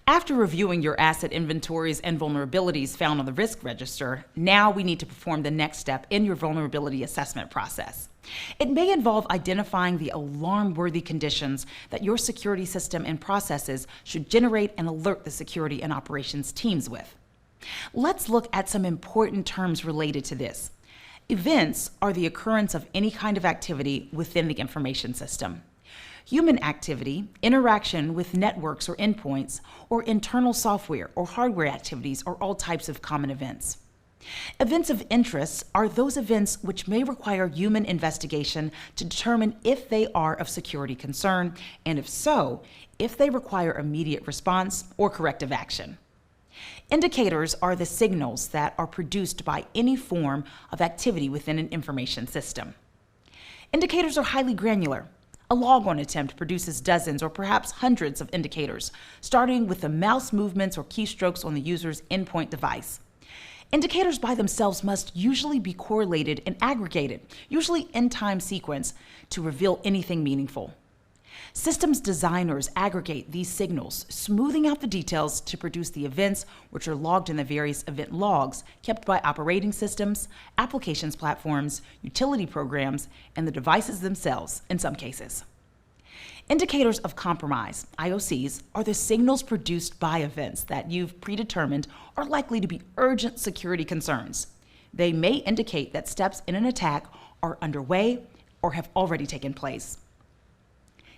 After reviewing your asset inventories and vulnerabilities found on the risk register, now we need to perform the next step in your vulnerability assessment process. It may involve identifying the alarm-worthy conditions that your security system and processes should generate and alert the security and operations teams with. Let's look at some important terms related to this. Events are the occurrence of any kind of activity within the information system. Human activity, interaction with networks or endpoints, or internal software or hardware activities are all types of common events. Events of interest are those events which may require human investigation to determine if they are of security concern, and if so, if they require immediate response or corrective action. Indicators are the signals that are produced by any form of activity within an information system. Indicators are highly granular. A logon attempt produces dozens or perhaps hundreds of indicators, starting with the mouse movements or keystrokes on the user's endpoint device. Indicators by themselves must usually be correlated and aggregated, usually in time sequence, to reveal anything meaningful. Systems designers aggregate these signals, smoothing out the details to produce the events which are logged in the various event logs kept by operating systems, applications platforms, utility programs, and the devices themselves in some cases. Indicators of compromise, IOCs, are the signals produced by events that you've predetermined are likely to be urgent security concerns. They may indicate that steps in an attack are underway or have already taken place.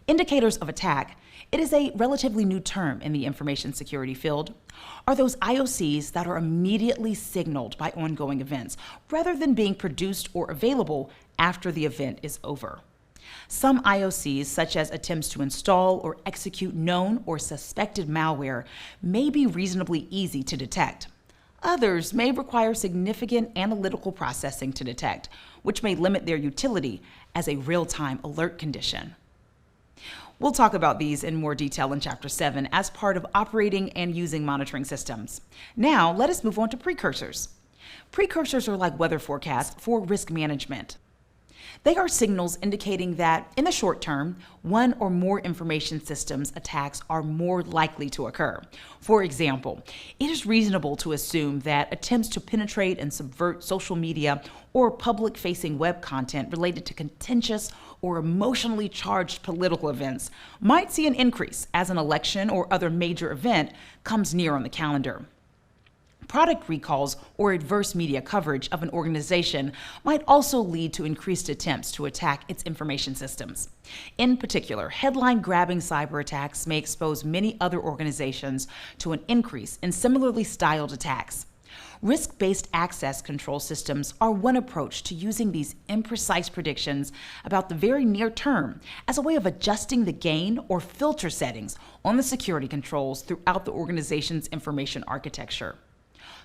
Indicators of attack, it is a relatively new term in the information security field, are those IOCs that are immediately signaled by ongoing events, rather than being produced or available after the event is over. Some IOCs, such as attempts to install or execute known or suspected malware, may be reasonably easy to detect. Others may require significant analytical processing to detect, which may limit their utility as a real-time alert condition. We'll talk about these in more detail in Chapter 7 as part of operating and using monitoring systems. Now, let us move on to precursors. Precursors are like weather forecasts for risk management. They are signals indicating that, in the short term, one or more information systems attacks are more likely to occur. For example, it is reasonable to assume that attempts to penetrate and subvert social media or public-facing web content related to contentious or emotionally charged political events might see an increase as an election or other major event comes near on the calendar. Product recalls or adverse media coverage of an organization might also lead to increased attempts to attack its information systems. In particular, headline-grabbing cyber attacks may expose many other organizations to an increase in similarly styled attacks. Risk-based access control systems are one approach to using these imprecise predictions about the very near term as a way of adjusting the gain or filter settings on the security controls throughout the organization's information architecture.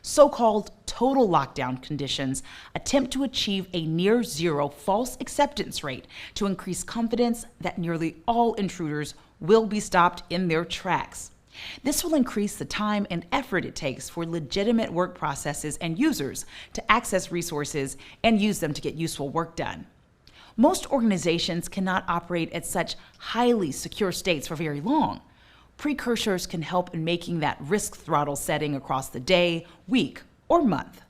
So-called total lockdown conditions attempt to achieve a near zero false acceptance rate to increase confidence that nearly all intruders will be stopped in their tracks. This will increase the time and effort it takes for legitimate work processes and users to access resources and use them to get useful work done. Most organizations cannot operate at such highly secure states for very long. Precursors can help in making that risk throttle setting across the day, week, or month.